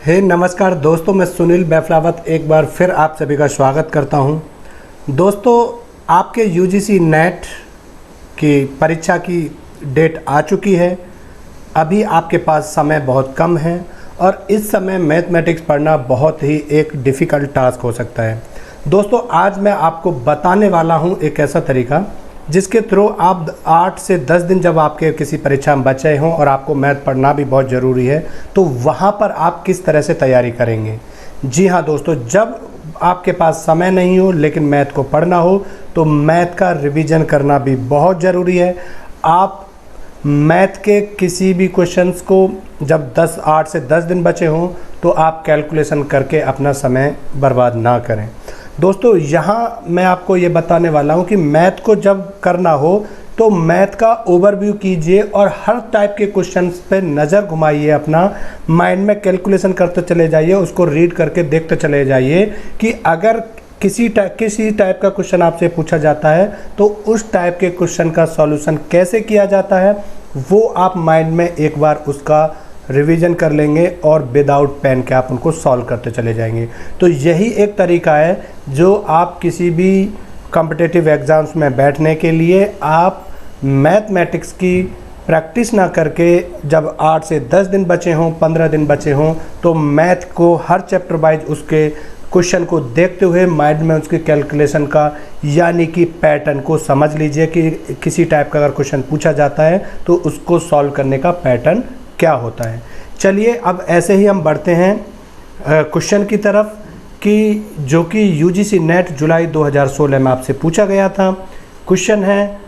नमस्कार दोस्तों, मैं सुनील बैफलावत एक बार फिर आप सभी का स्वागत करता हूं। दोस्तों, आपके यूजीसी नेट की परीक्षा की डेट आ चुकी है। अभी आपके पास समय बहुत कम है और इस समय मैथमेटिक्स पढ़ना बहुत ही एक डिफ़िकल्ट टास्क हो सकता है। दोस्तों, आज मैं आपको बताने वाला हूं एक ऐसा तरीका जिसके थ्रू आप 8 से 10 दिन जब आपके किसी परीक्षा में बचे हों और आपको मैथ पढ़ना भी बहुत ज़रूरी है, तो वहाँ पर आप किस तरह से तैयारी करेंगे। जी हाँ दोस्तों, जब आपके पास समय नहीं हो लेकिन मैथ को पढ़ना हो तो मैथ का रिवीजन करना भी बहुत ज़रूरी है। आप मैथ के किसी भी क्वेश्चंस को जब 8 से 10 दिन बचे हों तो आप कैलकुलेशन करके अपना समय बर्बाद ना करें। दोस्तों, यहाँ मैं आपको ये बताने वाला हूँ कि मैथ को जब करना हो तो मैथ का ओवरव्यू कीजिए और हर टाइप के क्वेश्चंस पे नज़र घुमाइए, अपना माइंड में कैलकुलेशन करते चले जाइए, उसको रीड करके देखते चले जाइए कि अगर किसी टाइप का क्वेश्चन आपसे पूछा जाता है तो उस टाइप के क्वेश्चन का सॉल्यूशन कैसे किया जाता है वो आप माइंड में एक बार उसका रिवीजन कर लेंगे और विदाउट पेन के आप उनको सॉल्व करते चले जाएंगे। तो यही एक तरीका है जो आप किसी भी कॉम्पिटिटिव एग्ज़ाम्स में बैठने के लिए आप मैथमेटिक्स की प्रैक्टिस ना करके जब 8 से 10 दिन बचे हों, 15 दिन बचे हों, तो मैथ को हर चैप्टर वाइज उसके क्वेश्चन को देखते हुए माइंड में उसके कैलकुलेशन का यानी कि पैटर्न को समझ लीजिए कि किसी टाइप का अगर क्वेश्चन पूछा जाता है तो उसको सॉल्व करने का पैटर्न क्या होता है। चलिए अब ऐसे ही हम बढ़ते हैं क्वेश्चन की तरफ कि जो कि यूजीसी नेट जुलाई 2016 में आपसे पूछा गया था। क्वेश्चन है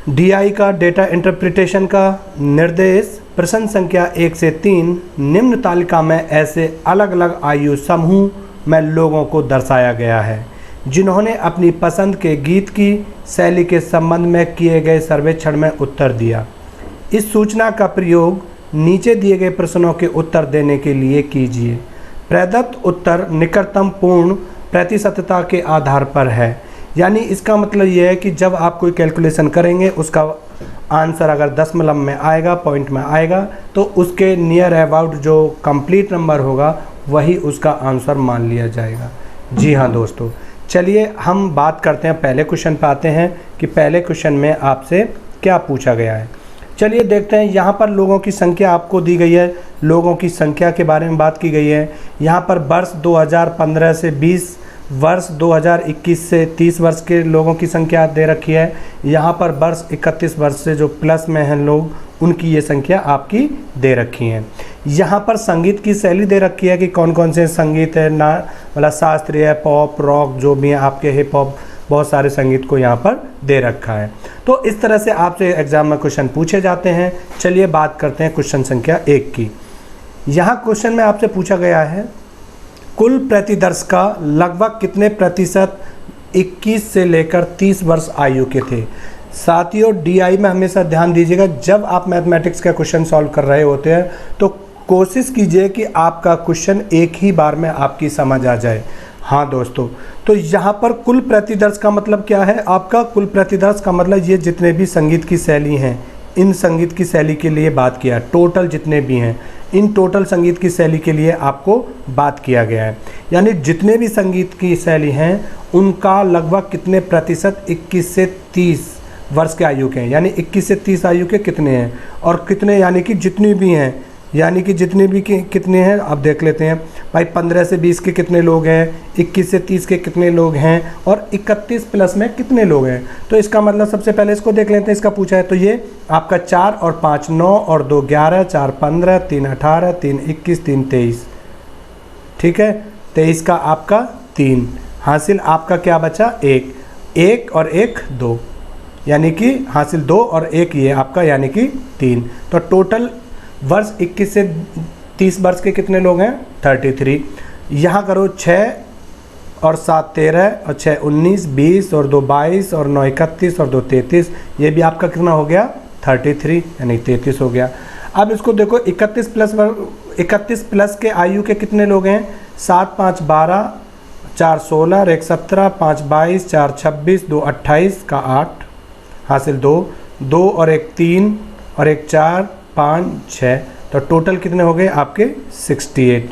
डीआई का डेटा इंटरप्रिटेशन का निर्देश प्रश्न संख्या 1 से 3 निम्न तालिका में ऐसे अलग अलग आयु समूह में लोगों को दर्शाया गया है जिन्होंने अपनी पसंद के गीत की शैली के संबंध में किए गए सर्वेक्षण में उत्तर दिया। इस सूचना का प्रयोग नीचे दिए गए प्रश्नों के उत्तर देने के लिए कीजिए। प्रदत्त उत्तर निकटतम पूर्ण प्रतिशतता के आधार पर है। यानी इसका मतलब यह है कि जब आप कोई कैलकुलेशन करेंगे उसका आंसर अगर दशमलव में आएगा, पॉइंट में आएगा, तो उसके नियर अबाउट जो कंप्लीट नंबर होगा वही उसका आंसर मान लिया जाएगा। जी हाँ दोस्तों, चलिए हम बात करते हैं, पहले क्वेश्चन पे आते हैं कि पहले क्वेश्चन में आपसे क्या पूछा गया है। चलिए देखते हैं। यहाँ पर लोगों की संख्या आपको दी गई है, लोगों की संख्या के बारे में बात की गई है। यहाँ पर वर्ष 2015 से 20, वर्ष 2021 से 30 वर्ष के लोगों की संख्या दे रखी है। यहाँ पर वर्ष 31 वर्ष से जो प्लस में हैं लोग, उनकी ये संख्या आपकी दे रखी है। यहाँ पर संगीत की शैली दे रखी है कि कौन कौन से संगीत है, ना मतलब शास्त्रीय, पॉप, रॉक, जो भी है आपके हिप हॉप, बहुत सारे संगीत को यहाँ पर दे रखा है। तो इस तरह से आपसे एग्जाम में क्वेश्चन पूछे जाते हैं। चलिए बात करते हैं क्वेश्चन संख्या 1 की। यहाँ क्वेश्चन में आपसे पूछा गया है कुल प्रतिदर्श का लगभग कितने प्रतिशत 21 से लेकर 30 वर्ष आयु के थे। साथियों, डीआई में हमेशा ध्यान दीजिएगा, जब आप मैथमेटिक्स का क्वेश्चन सॉल्व कर रहे होते हैं तो कोशिश कीजिए कि आपका क्वेश्चन एक ही बार में आपकी समझ आ जाए। हाँ दोस्तों, तो यहाँ पर कुल प्रतिदर्श का मतलब क्या है आपका? कुल प्रतिदर्श का मतलब ये जितने भी संगीत की शैली हैं, इन संगीत की शैली के लिए बात किया, टोटल जितने भी हैं, इन टोटल संगीत की शैली के लिए आपको बात किया गया है। यानी जितने भी संगीत की शैली हैं उनका लगभग कितने प्रतिशत 21 से 30 वर्ष के आयु के हैं। यानी 21 से 30 आयु के कितने हैं और कितने, यानी कि जितनी भी हैं, यानी कि जितने भी कितने हैं अब देख लेते हैं भाई। 15 से 20 के कितने लोग हैं, 21 से 30 के कितने लोग हैं और 31 प्लस में कितने लोग हैं। तो इसका मतलब सबसे पहले इसको देख लेते हैं। इसका पूछा है तो ये आपका 4 और 5 9 और 2 11, 4 15, 3 18, 3 21, 3 23। ठीक है, 23 का आपका 3 हासिल, आपका क्या बचा? 1 और 1 2, यानी कि हासिल 2 और 1 ये आपका, यानी कि 3। तो टोटल वर्ष 21 से 30 वर्ष के कितने लोग हैं? 33। यहाँ करो 6 और 7 13 और 6 19, 20 और 2 22 और 9 31 और 2 33, ये भी आपका कितना हो गया? 33, यानी 33 हो गया। अब इसको देखो, 31 प्लस के आयु के कितने लोग हैं? 7 5 12, 4 16 और 1 17, 5 22, 4 26, 2 28 का 8 हासिल 2 और 1 3 और 1 4 5 6, तो टोटल कितने हो गए आपके 68।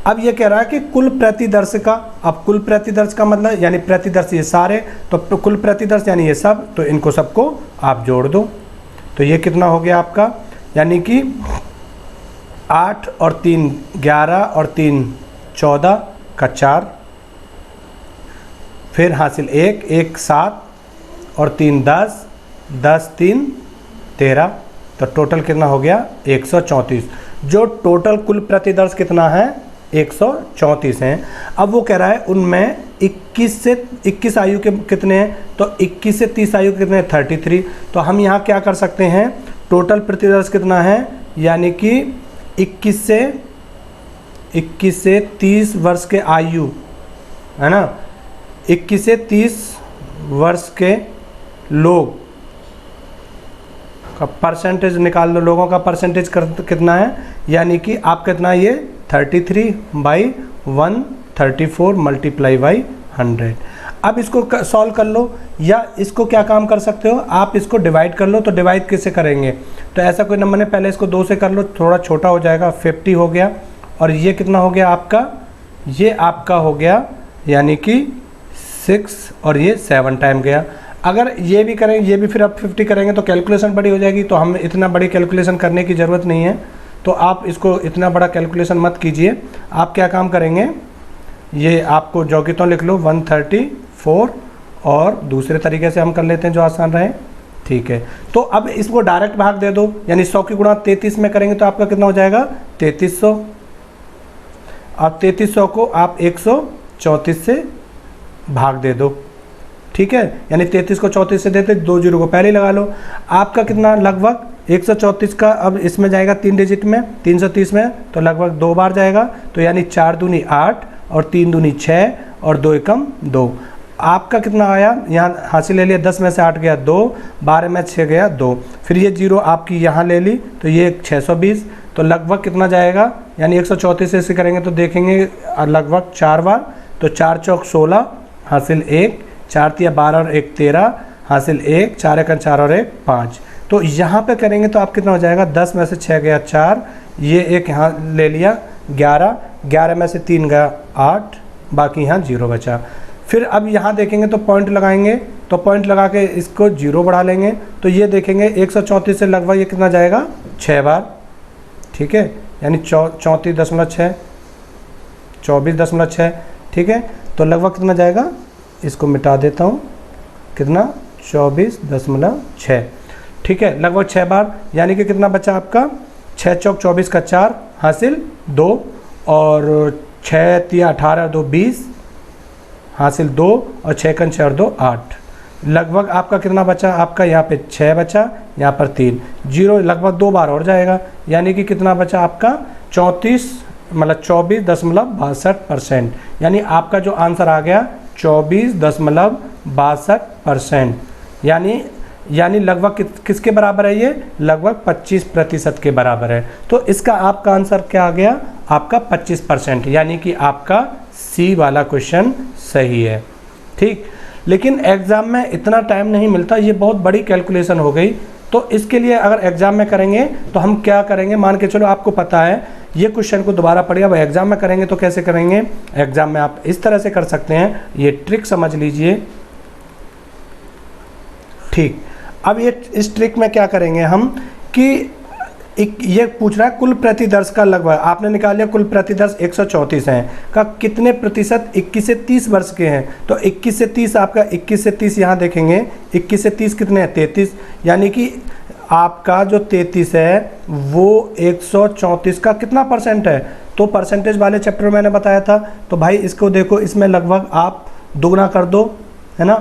अब ये कह रहा है कि कुल प्रतिदर्श का, अब कुल प्रतिदर्श का मतलब यानी प्रतिदर्श ये सारे, तो कुल प्रतिदर्श यानी ये सब, तो इनको सबको आप जोड़ दो। तो ये कितना हो गया आपका, यानी कि 8 और 3 11 और 3 14 का 4, फिर हासिल 1 1 7 और 3 10 10 3 13, तो टोटल कितना हो गया 134। जो टोटल कुल प्रतिदर्श कितना है 134 हैं। अब वो कह रहा है उनमें 21 आयु के कितने हैं, तो 21 से 30 आयु के कितने हैं 33। तो हम यहाँ क्या कर सकते हैं, टोटल प्रतिदर्श कितना है, यानी कि 21 से 30 वर्ष के आयु है ना, 21 से 30 वर्ष के लोग का परसेंटेज निकाल लो, लोगों का परसेंटेज कितना है, यानी कि आप कितना ये 33/134 मल्टीप्लाई बाई 100। अब इसको सॉल्व कर लो, या इसको क्या काम कर सकते हो आप, इसको डिवाइड कर लो। तो डिवाइड कैसे करेंगे, तो ऐसा कोई नंबर नहीं, पहले इसको 2 से कर लो, थोड़ा छोटा हो जाएगा, 50 हो गया। और ये कितना हो गया आपका, ये आपका हो गया यानी कि 6 और ये 7 टाइम गया। अगर ये भी करें, ये भी फिर आप 50 करेंगे तो कैलकुलेशन बड़ी हो जाएगी, तो हम इतना बड़ी कैलकुलेशन करने की ज़रूरत नहीं है। तो आप इसको इतना बड़ा कैलकुलेशन मत कीजिए। आप क्या काम करेंगे, ये आपको जौगितों लिख लो 134, और दूसरे तरीके से हम कर लेते हैं जो आसान रहे, ठीक है। तो अब इसको डायरेक्ट भाग दे दो, यानी 100 की गुणा 33 में करेंगे तो आपका कितना हो जाएगा 3300। अब 3300 को आप 134 से भाग दे दो, ठीक है, यानी 33 को 34 से देते, 2 जीरो को पहले लगा लो। आपका कितना लगभग 134 का अब इसमें जाएगा 3 डिजिट में, 330 में, तो लगभग 2 बार जाएगा। तो यानी 4 दूनी 8 और 3 दूनी 6 और 2 एकम 2। आपका कितना आया, यहाँ हासिल ले लिया, 10 में से 8 गया 2, 12 में 6 गया 2, फिर ये जीरो आपकी यहाँ ले ली, तो ये 620। तो लगभग कितना जाएगा, यानी 134 से करेंगे तो देखेंगे लगभग 4 बार, तो 4 चौक 16 हासिल 1, 4 तिया 12 और 1 13 हासिल 1, 4 एकम 4 और 1 5। तो यहाँ पे करेंगे तो आप कितना हो जाएगा, 10 में से 6 गया 4, ये एक यहाँ ले लिया 11, 11 में से 3 गया 8, बाकी यहाँ 0 बचा। फिर अब यहाँ देखेंगे तो पॉइंट लगाएंगे, तो पॉइंट लगा के इसको 0 बढ़ा लेंगे, तो ये देखेंगे 134 से लगभग ये कितना जाएगा 6 बार, ठीक है, यानी 34.6, 24.6, ठीक है। तो लगभग कितना जाएगा, इसको मिटा देता हूँ, कितना 24.6, ठीक है, लगभग 6 बार, यानी कि कितना बचा आपका 6 चौक 24 का 4 हासिल 2, और 6 तिया 18 2 20 हासिल 2, और 6 कन 4 2 8। लगभग आपका कितना बचा, आपका यहाँ पे 6 बचा, यहाँ पर 3 जीरो, लगभग 2 बार और जाएगा, यानी कि कितना बचा आपका 24.62%, यानी आपका जो आंसर आ गया 24.62%, यानी लगभग किसके बराबर है, ये लगभग 25% के बराबर है। तो इसका आपका आंसर क्या आ गया, आपका 25%, यानी कि आपका सी वाला क्वेश्चन सही है, ठीक। लेकिन एग्ज़ाम में इतना टाइम नहीं मिलता, ये बहुत बड़ी कैलकुलेशन हो गई। तो इसके लिए अगर एग्ज़ाम में करेंगे तो हम क्या करेंगे, मान के चलो आपको पता है ये क्वेश्चन को दोबारा पढ़िए, अब एग्ज़ाम में करेंगे तो कैसे करेंगे, एग्ज़ाम में आप इस तरह से कर सकते हैं, ये ट्रिक समझ लीजिए, ठीक। अब ये इस ट्रिक में क्या करेंगे हम कि ये पूछ रहा है कुल प्रतिदर्श का लगभग, आपने निकाल लिया कुल प्रतिदर्श 134 हैं का कितने प्रतिशत 21 से 30 वर्ष के हैं। तो 21 से 30 आपका 21 से 30 यहाँ देखेंगे, 21 से 30 कितने हैं 33, यानी कि आपका जो 33 है वो 134 का कितना परसेंट है। तो परसेंटेज वाले चैप्टर में मैंने बताया था, तो भाई इसको देखो, इसमें लगभग आप दुगना कर दो, है ना,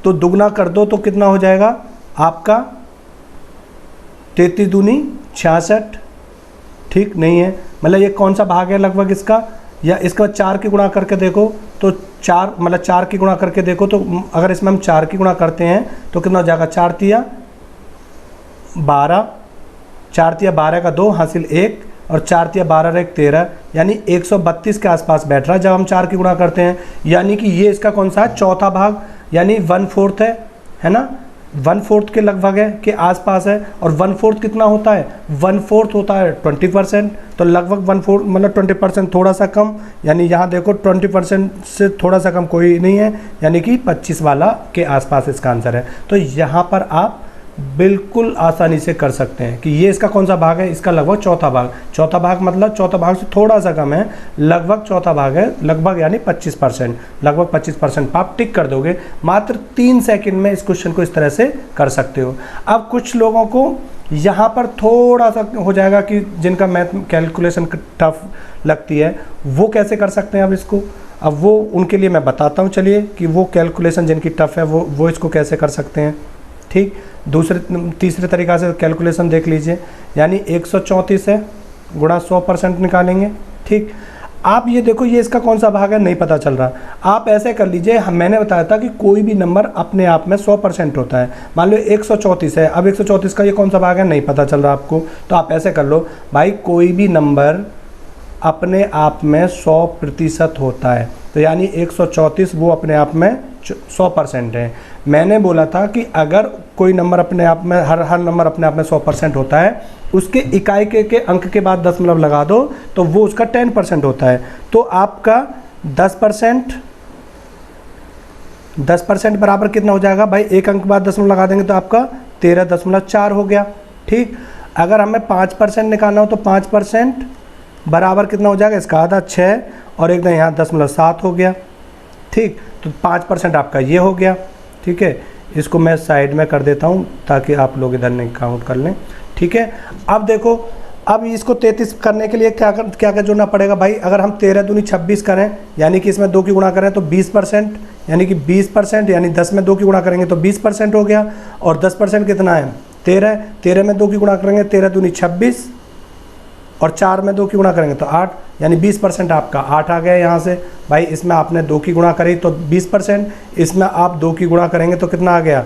तो दुगना कर दो तो कितना हो जाएगा आपका 33 दूनी 66, ठीक नहीं है, मतलब ये कौन सा भाग है लगभग इसका, या इसका 4 की गुणा करके देखो तो 4 मतलब 4 की गुणा करके देखो, तो अगर इसमें हम 4 की गुणा करते हैं तो कितना हो जाएगा 4 तिया 12, 4 तिया 12 का 2 हासिल 1, और 4 तिया 12 1 13, यानी 132 के आसपास बैठ रहा है जब हम 4 की गुणा करते हैं, यानी कि ये इसका कौन सा है चौथा भाग, यानी 1/4 है ना, 1/4 के लगभग है, के आसपास है। और 1/4 कितना होता है, 1/4 होता है 20%, तो लगभग 1/4 मतलब 20% थोड़ा सा कम, यानी यहाँ देखो 20% से थोड़ा सा कम कोई नहीं है, यानी कि 25 वाला के आसपास इसका आंसर है। तो यहाँ पर आप बिल्कुल आसानी से कर सकते हैं कि ये इसका कौन सा भाग है, इसका लगभग चौथा भाग। चौथा भाग मतलब चौथा भाग से थोड़ा सा कम है, लगभग चौथा भाग है, लगभग यानी 25%, लगभग 25% आप टिक कर दोगे। मात्र 3 सेकंड में इस क्वेश्चन को इस तरह से कर सकते हो। अब कुछ लोगों को यहाँ पर थोड़ा सा हो जाएगा कि जिनका मैथ कैलकुलेशन टफ लगती है, वो कैसे कर सकते हैं अब इसको। अब वो उनके लिए मैं बताता हूँ, चलिए कि वो कैलकुलेशन जिनकी टफ है वो इसको कैसे कर सकते हैं। ठीक, तीसरे तरीक़ा से कैलकुलेशन देख लीजिए, यानी 134 है गुणा 100% निकालेंगे। ठीक, आप ये देखो ये इसका कौन सा भाग है नहीं पता चल रहा, आप ऐसे कर लीजिए, मैंने बताया था कि कोई भी नंबर अपने आप में 100% होता है। मान लो 134 है, अब 134 का ये कौन सा भाग है नहीं पता चल रहा आपको, तो आप ऐसे कर लो भाई, कोई भी नंबर अपने आप में 100% होता है, तो यानी 134 वो अपने आप में 100% है। मैंने बोला था कि अगर कोई नंबर अपने आप में हर नंबर अपने आप में 100% होता है, उसके इकाई के अंक के बाद दशमलव लगा दो तो वो उसका 10% होता है। तो आपका 10% बराबर कितना हो जाएगा भाई, एक अंक बाद दशमलव लगा देंगे तो आपका 13.4 हो गया। ठीक, अगर हमें 5% निकालना हो तो 5% बराबर कितना हो जाएगा, इसका आधा 6 और एकदम यहाँ 0.7 हो गया। ठीक, तो 5% आपका ये हो गया। ठीक है, इसको मैं साइड में कर देता हूँ ताकि आप लोग इधर नहीं काउंट कर लें। ठीक है, अब देखो, अब इसको 33 करने के लिए क्या जोड़ना पड़ेगा भाई, अगर हम 13 दूनी 26 करें, यानी कि इसमें 2 की गुणा करें तो 20%, यानी कि 20%, यानी 10 में 2 की गुणा करेंगे तो 20% हो गया। और 10% कितना है 13 में 2 की गुणा करेंगे 13 दूनी 26 और 4 में 2 की गुणा करेंगे तो 8, यानी 20% आपका 8 आ गया यहाँ से। भाई इसमें आपने 2 की गुणा करी तो 20%, इसमें आप 2 की गुणा करेंगे तो कितना आ गया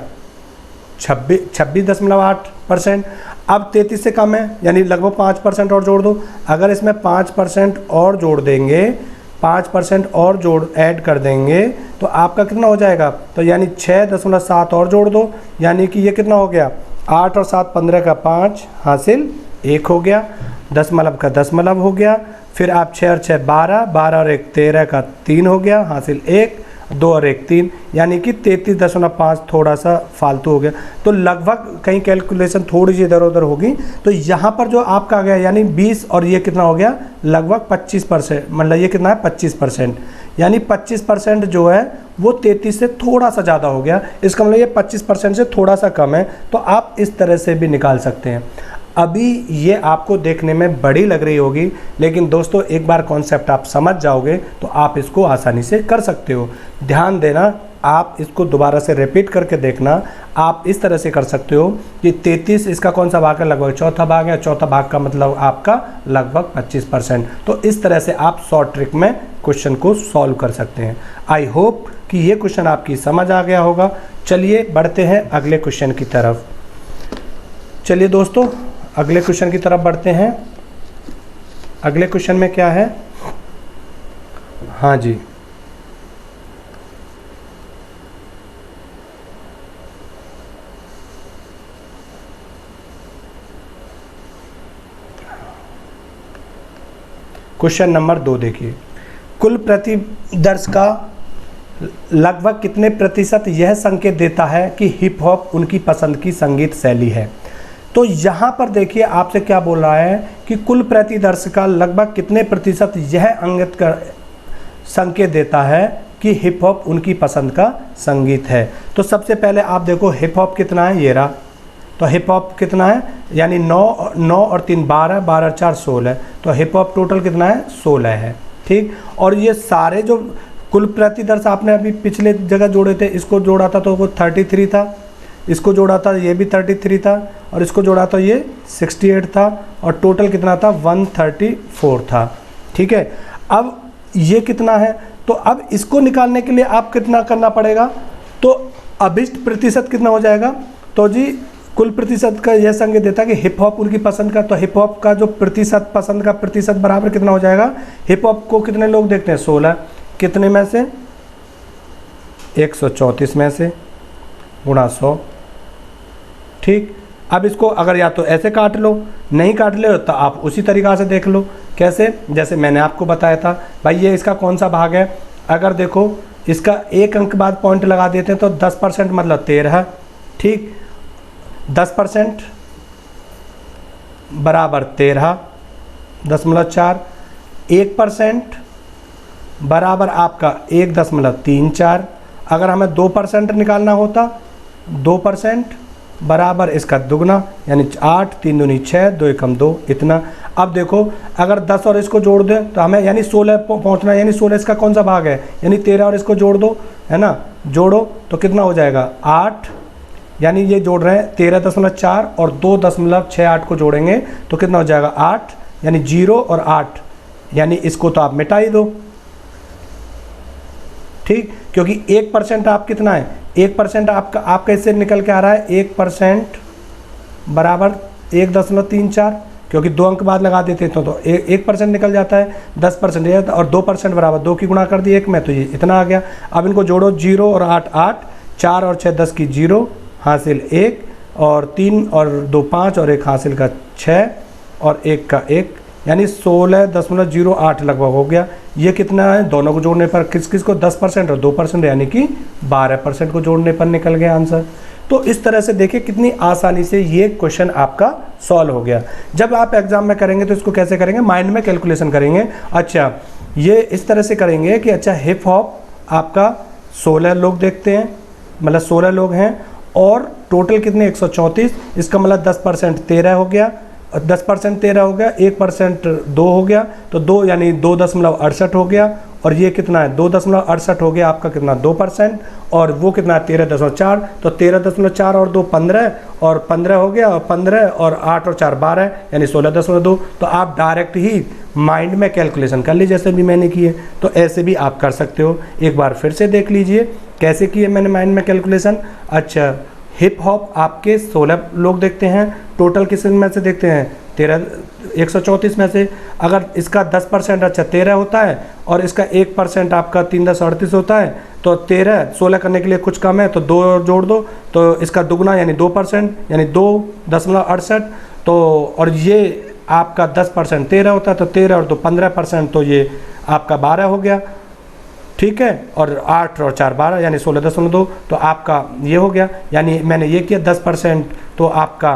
26.8%। अब 33 से कम है, यानी लगभग 5% और जोड़ दो। अगर इसमें 5% और जोड़ देंगे, 5% और ऐड कर देंगे तो आपका कितना हो जाएगा, तो यानी 6.7 और जोड़ दो, यानी कि ये कितना हो गया 8 और 7 15 का 5 हासिल 1 हो गया। दशमलव का दशमलव हो गया, फिर आप 6 और 6 12, 12 और 1 13 का 3 हो गया हासिल 1, 2 और 1 3, यानी कि 33.5 थोड़ा सा फालतू हो गया। तो लगभग कहीं कैलकुलेशन थोड़ी सी इधर उधर होगी, तो यहाँ पर जो आपका आ गया यानी 20 और ये कितना हो गया लगभग 25%, मतलब ये कितना है 25%, यानी 25% जो है वो 33 से थोड़ा सा ज़्यादा हो गया। इसका मतलब ये 25% से थोड़ा सा कम है, तो आप इस तरह से भी निकाल सकते हैं। अभी ये आपको देखने में बड़ी लग रही होगी, लेकिन दोस्तों एक बार कॉन्सेप्ट आप समझ जाओगे तो आप इसको आसानी से कर सकते हो। ध्यान देना, आप इसको दोबारा से रिपीट करके देखना। आप इस तरह से कर सकते हो कि 33 इसका कौन सा भाग है, लगभग चौथा भाग है, चौथा भाग का मतलब आपका लगभग 25%। तो इस तरह से आप शॉर्ट ट्रिक में क्वेश्चन को सॉल्व कर सकते हैं। आई होप कि ये क्वेश्चन आपकी समझ आ गया होगा। चलिए बढ़ते हैं अगले क्वेश्चन की तरफ। चलिए दोस्तों अगले क्वेश्चन की तरफ बढ़ते हैं। अगले क्वेश्चन में क्या है, हाँ जी, क्वेश्चन नंबर 2 देखिए, कुल प्रतिदर्श का लगभग कितने प्रतिशत यह संकेत देता है कि हिप हॉप उनकी पसंद की संगीत शैली है। तो यहाँ पर देखिए आपसे क्या बोल रहा है कि कुल प्रतिदर्श का लगभग कितने प्रतिशत यह अंगित कर संकेत देता है कि हिप हॉप उनकी पसंद का संगीत है। तो सबसे पहले आप देखो हिप हॉप कितना है, ये रहा, तो हिप हॉप कितना है, यानी 9 और 3 12, 12 और 4 16, तो हिप हॉप टोटल कितना है 16 है। ठीक, और ये सारे जो कुल प्रतिदर्श आपने अभी पिछले जगह जोड़े थे, इसको जोड़ा था तो वो 33 था, इसको जोड़ा था ये भी 33 था, और इसको जोड़ा था ये 68 था, और टोटल कितना था 134 था। ठीक है, अब ये कितना है, तो अब इसको निकालने के लिए आप कितना करना पड़ेगा, तो अभिष्ट प्रतिशत कितना हो जाएगा, तो जी कुल प्रतिशत का यह संकेत देता है कि हिप हॉप उनकी पसंद का, तो हिप हॉप का जो प्रतिशत पसंद का प्रतिशत बराबर कितना हो जाएगा, हिप हॉप को कितने लोग देखते हैं 16, कितने में से 134 में से गुणा 100, ठीक, अब इसको अगर या तो ऐसे काट लो, नहीं काट ले तो आप उसी तरीक़ा से देख लो। कैसे? जैसे मैंने आपको बताया था भाई, ये इसका कौन सा भाग है। अगर देखो इसका एक अंक बाद पॉइंट लगा देते हैं तो 10% मतलब 13, ठीक, 10% बराबर 13.4, 1% बराबर आपका 1.34। अगर हमें 2% निकालना होता, 2% बराबर इसका दुगना यानी 8, 3 दूनी 6, 2 एकम 2, इतना। अब देखो अगर 10 और इसको जोड़ दें तो हमें यानी 16 पहुंचना, यानी 16 इसका कौन सा भाग है, यानी 13 और इसको जोड़ दो, है ना, जोड़ो तो कितना हो जाएगा 8, यानी ये जोड़ रहे हैं 13.4 और 2.68 को जोड़ेंगे तो कितना हो जाएगा 8, यानी 0 और 8, यानी इसको तो आप मिटा ही दो, ठीक, क्योंकि 1% आप कितना है, 1% आपका इससे निकल के आ रहा है 1% बराबर 1.34, क्योंकि 2 अंक बाद लगा देते तो 1% निकल जाता है, 10% और 2% बराबर 2 की गुणा कर दी 1 में तो ये इतना आ गया। अब इनको जोड़ो, 0 और 8 8, 4 और 6 10 की 0 हासिल 1, और 3 और 2 5 और 1 हासिल का 6 और 1 का 1, यानी 16.08 लगभग हो गया। ये कितना है, दोनों को जोड़ने पर किस किस को 10% और 2% यानी कि 12% को जोड़ने पर निकल गया आंसर। तो इस तरह से देखिए कितनी आसानी से ये क्वेश्चन आपका सॉल्व हो गया। जब आप एग्जाम में करेंगे तो इसको कैसे करेंगे, माइंड में कैलकुलेशन करेंगे। अच्छा, ये इस तरह से करेंगे कि अच्छा हिप हॉप आपका 16 लोग देखते हैं, मतलब 16 लोग हैं, और टोटल कितने 134, इसका मतलब 10% 13 हो गया, 10% 13 हो गया, 1% 2 हो गया, तो 2 यानी 2.68 हो गया, और ये कितना है 2.68 हो गया आपका कितना 2%, और वो कितना है 13.4, तो 13.4 और 2 15, और 15 हो गया, और 15 और 8 और 4 12, यानी 16.2। तो आप डायरेक्ट ही माइंड में कैलकुलेशन कर लीजिए, जैसे भी मैंने किए, तो ऐसे भी आप कर सकते हो। एक बार फिर से देख लीजिए कैसे किए मैंने माइंड में कैलकुलेशन। अच्छा, हिप हॉप आपके 16 लोग देखते हैं, टोटल किस में से देखते हैं 134 में से। अगर इसका 10% अच्छा 13 होता है, और इसका 1% आपका 3.38 होता है, तो 13 16 करने के लिए कुछ कम है तो 2 जोड़ दो, तो इसका दुगना यानी 2% यानी 2.68, तो और ये आपका 10% 13 होता है, तो 13 और 2 15%, तो ये आपका 12 हो गया, ठीक है, और 8 और 4 12 यानी 16.2, तो आपका ये हो गया। यानी मैंने ये किया 10% तो आपका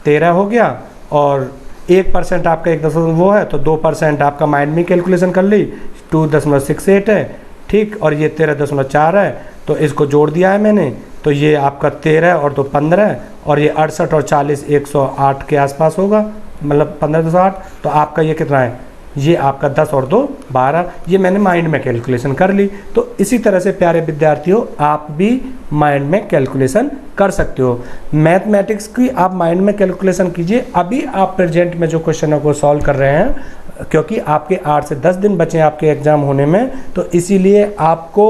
13 हो गया, और 1% आपका 1 वो है, तो 2% आपका माइंड में कैलकुलेशन कर ली 2.68 है, ठीक, और ये 13.4 है, तो इसको जोड़ दिया है मैंने, तो ये आपका 13 और 2 15, और ये 68 और 40 108 के आसपास होगा, मतलब 15.8, तो आपका ये कितना है, ये आपका 10 और 2 12, ये मैंने माइंड में कैलकुलेशन कर ली। तो इसी तरह से प्यारे विद्यार्थियों आप भी माइंड में कैलकुलेशन कर सकते हो। मैथमेटिक्स की आप माइंड में कैलकुलेशन कीजिए। अभी आप प्रेजेंट में जो क्वेश्चनों को सॉल्व कर रहे हैं, क्योंकि आपके 8 से 10 दिन बचे हैं आपके एग्जाम होने में, तो इसीलिए आपको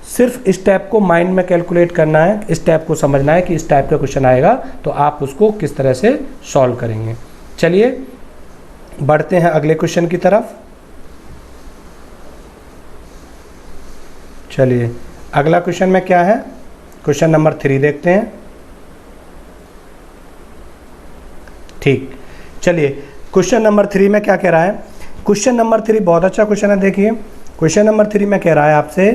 सिर्फ इस टाइप को माइंड में कैलकुलेट करना है, इस टाइप को समझना है कि इस टाइप का क्वेश्चन आएगा तो आप उसको किस तरह से सॉल्व करेंगे। चलिए बढ़ते हैं अगले क्वेश्चन की तरफ। चलिए अगला क्वेश्चन में क्या है, क्वेश्चन नंबर 3 देखते हैं। ठीक, चलिए क्वेश्चन नंबर 3 में क्या कह रहा है। क्वेश्चन नंबर 3 बहुत अच्छा क्वेश्चन है। देखिए क्वेश्चन नंबर 3 में कह रहा है आपसे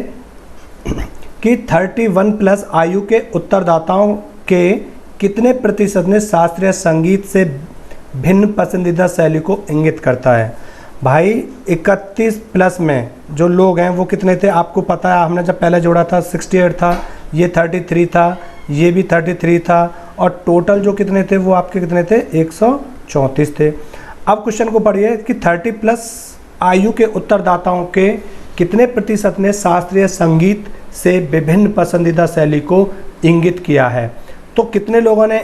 कि 31+ आयु के उत्तरदाताओं के कितने प्रतिशत ने शास्त्रीय संगीत से भिन्न पसंदीदा शैली को इंगित करता है। भाई 31+ में जो लोग हैं वो कितने थे आपको पता है, हमने जब पहले जोड़ा था 68 था, ये 33 था, ये भी 33 था, और टोटल जो कितने थे वो आपके कितने थे 134 थे। अब क्वेश्चन को पढ़िए कि 30+ आयु के उत्तरदाताओं के कितने प्रतिशत ने शास्त्रीय संगीत से विभिन्न पसंदीदा शैली को इंगित किया है। तो कितने लोगों ने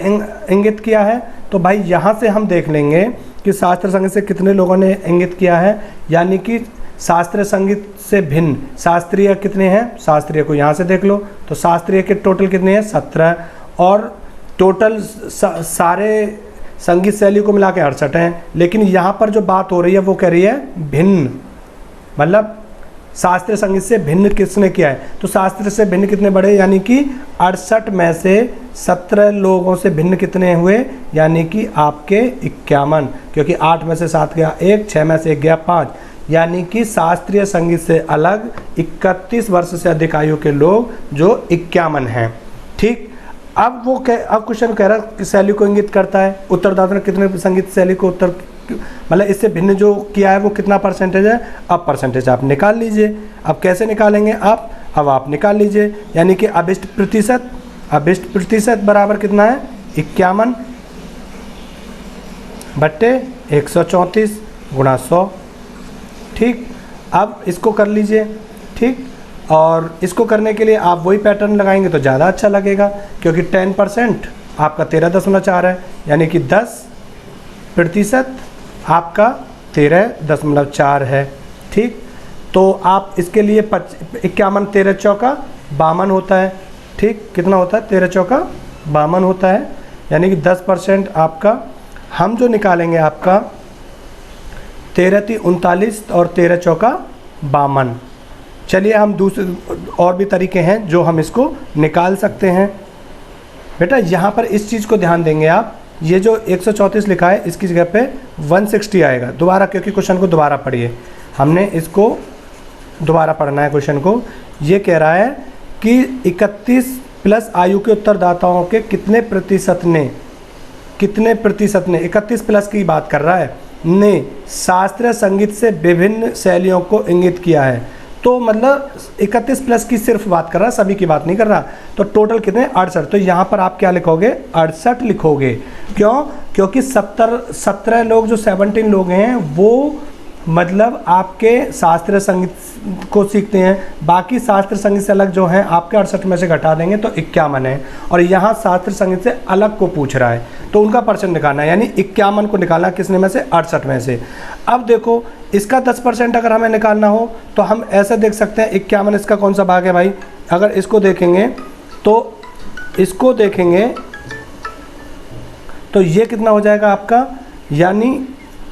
इंगित किया है, तो भाई यहाँ से हम देख लेंगे कि शास्त्रीय संगीत से कितने लोगों ने इंगित किया है, यानी कि शास्त्रीय संगीत से भिन्न शास्त्रीय कितने हैं, शास्त्रीय को यहाँ से देख लो, तो शास्त्रीय के टोटल कितने हैं 17, और टोटल सारे संगीत शैली को मिला के 68 हैं। लेकिन यहाँ पर जो बात हो रही है वो कह रही है भिन्न, मतलब शास्त्रीय संगीत से भिन्न किसने किया है? तो शास्त्रीय से भिन्न कितने बढ़े, यानी कि 68 में से 17 लोगों से भिन्न कितने हुए, यानी कि आपके 51, क्योंकि 8 में से 7 गया 1, 6 में से 1 गया 5, यानी कि शास्त्रीय संगीत से अलग 31 वर्ष से अधिक आयु के लोग जो 51 हैं। ठीक, अब क्वेश्चन कह रहा है कि शैली को इंगित करता है, उत्तरदाता ने कितने संगीत शैली को मतलब इससे भिन्न जो किया है वो कितना परसेंटेज है। अब परसेंटेज आप निकाल लीजिए। अब कैसे निकालेंगे आप, अब आप निकाल लीजिए, यानी कि अभिष्ट प्रतिशत बराबर कितना है 51 बट्टे 134 गुणा 100। ठीक, अब इसको कर लीजिए। ठीक, और इसको करने के लिए आप वही पैटर्न लगाएंगे तो ज़्यादा अच्छा लगेगा, क्योंकि 10% आपका 13.4 है, यानी कि 10% आपका 13.4 है। ठीक, तो आप इसके लिए 51 13 चौका 52 होता है। ठीक, कितना होता है 13 चौका 52 होता है, यानी कि 10% आपका हम जो निकालेंगे आपका 13 × 39 और 13 चौका 52। चलिए हम दूसरे और भी तरीके हैं जो हम इसको निकाल सकते हैं। बेटा यहाँ पर इस चीज़ को ध्यान देंगे आप, ये जो 134 लिखा है इसकी जगह पे 160 आएगा दोबारा, क्योंकि क्वेश्चन को दोबारा पढ़िए, हमने इसको दोबारा पढ़ना है क्वेश्चन को। ये कह रहा है कि 31 प्लस आयु के उत्तरदाताओं के कितने प्रतिशत ने 31 प्लस की बात कर रहा है, ने शास्त्रीय संगीत से विभिन्न शैलियों को इंगित किया है। तो मतलब 31 प्लस की सिर्फ बात कर रहा है, सभी की बात नहीं कर रहा। तो टोटल कितने 68, तो यहाँ पर आप क्या लिखोगे 68 लिखोगे। क्यों? क्योंकि 17 लोग जो 17 लोग हैं वो मतलब आपके शास्त्रीय संगीत को सीखते हैं, बाकी शास्त्रीय संगीत से अलग जो हैं आपके 68 में से घटा देंगे तो 51 है, और यहाँ शास्त्रीय संगीत से अलग को पूछ रहा है तो उनका परसेंट निकालना है, यानी 51 को निकालना किसने में से 68 में से। अब देखो इसका 10% अगर हमें निकालना हो तो हम ऐसे देख सकते हैं 51 इसका कौन सा भाग है भाई, अगर इसको देखेंगे तो ये कितना हो जाएगा आपका, यानी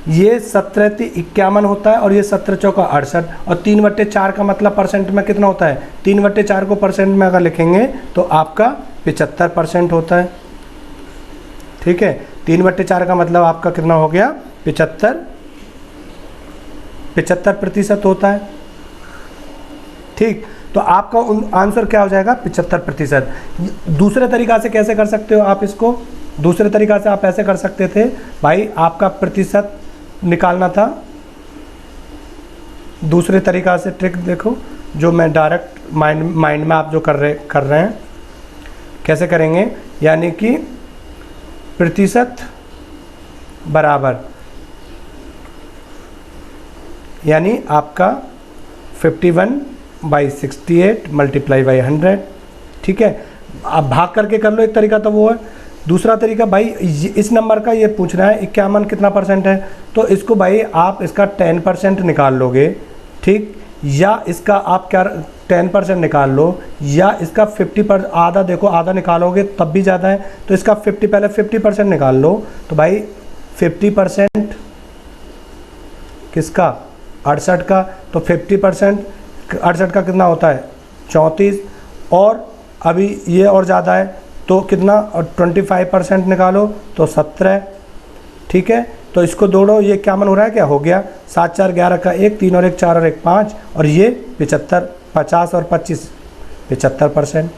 ये 17×51 होता है और ये 17 चौका 68, और 3/4 का मतलब परसेंट में कितना होता है, 3/4 को परसेंट में अगर लिखेंगे तो आपका 75% होता है। ठीक है, 3/4 का मतलब आपका कितना हो गया 75% होता है। ठीक, तो आपका आंसर क्या हो जाएगा 75%। दूसरे तरीका से कैसे कर सकते हो आप इसको, दूसरे तरीका से आप ऐसे कर सकते थे भाई, आपका प्रतिशत निकालना था, दूसरे तरीका से ट्रिक देखो जो मैं डायरेक्ट माइंड में आप जो कर रहे हैं कैसे करेंगे, यानी कि प्रतिशत बराबर, यानी आपका 51/68 × 100। ठीक है, आप भाग करके कर लो, एक तरीका तो वो है। दूसरा तरीका भाई इस नंबर का ये पूछना है 51 कितना परसेंट है, तो इसको भाई आप इसका 10% निकाल लोगे। ठीक, या इसका आप क्या 10% निकाल लो, या इसका 50% आधा, देखो आधा निकालोगे तब भी ज़्यादा है, तो इसका 50% निकाल लो। तो भाई 50% किसका 68 का, तो 50% 68 का कितना होता है 34, और अभी ये और ज़्यादा है तो कितना, और 25% निकालो तो 17। ठीक है, तो इसको जोड़ो, ये क्या मन हो रहा है, क्या हो गया 7 4 11 का 1, 3 और 1 4 और 1 5, और ये 75, 50 और 25 75%।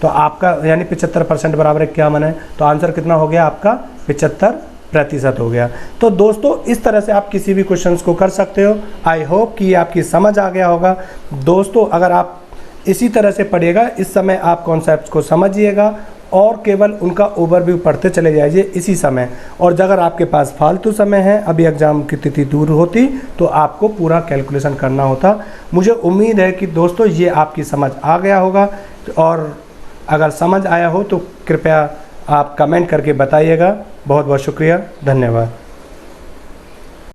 तो आपका यानी 75% बराबर 51 है, तो आंसर कितना हो गया आपका 75% हो गया। तो दोस्तों इस तरह से आप किसी भी क्वेश्चंस को कर सकते हो। आई होप कि ये आपकी समझ आ गया होगा। दोस्तों अगर आप इसी तरह से पढ़िएगा, इस समय आप कॉन्सेप्ट्स को समझिएगा और केवल उनका ओवरव्यू पढ़ते चले जाइए इसी समय। और अगर आपके पास फालतू समय है, अभी एग्ज़ाम की तिथि दूर होती तो आपको पूरा कैलकुलेशन करना होता। मुझे उम्मीद है कि दोस्तों ये आपकी समझ आ गया होगा, और अगर समझ आया हो तो कृपया आप कमेंट करके बताइएगा। बहुत बहुत शुक्रिया, धन्यवाद।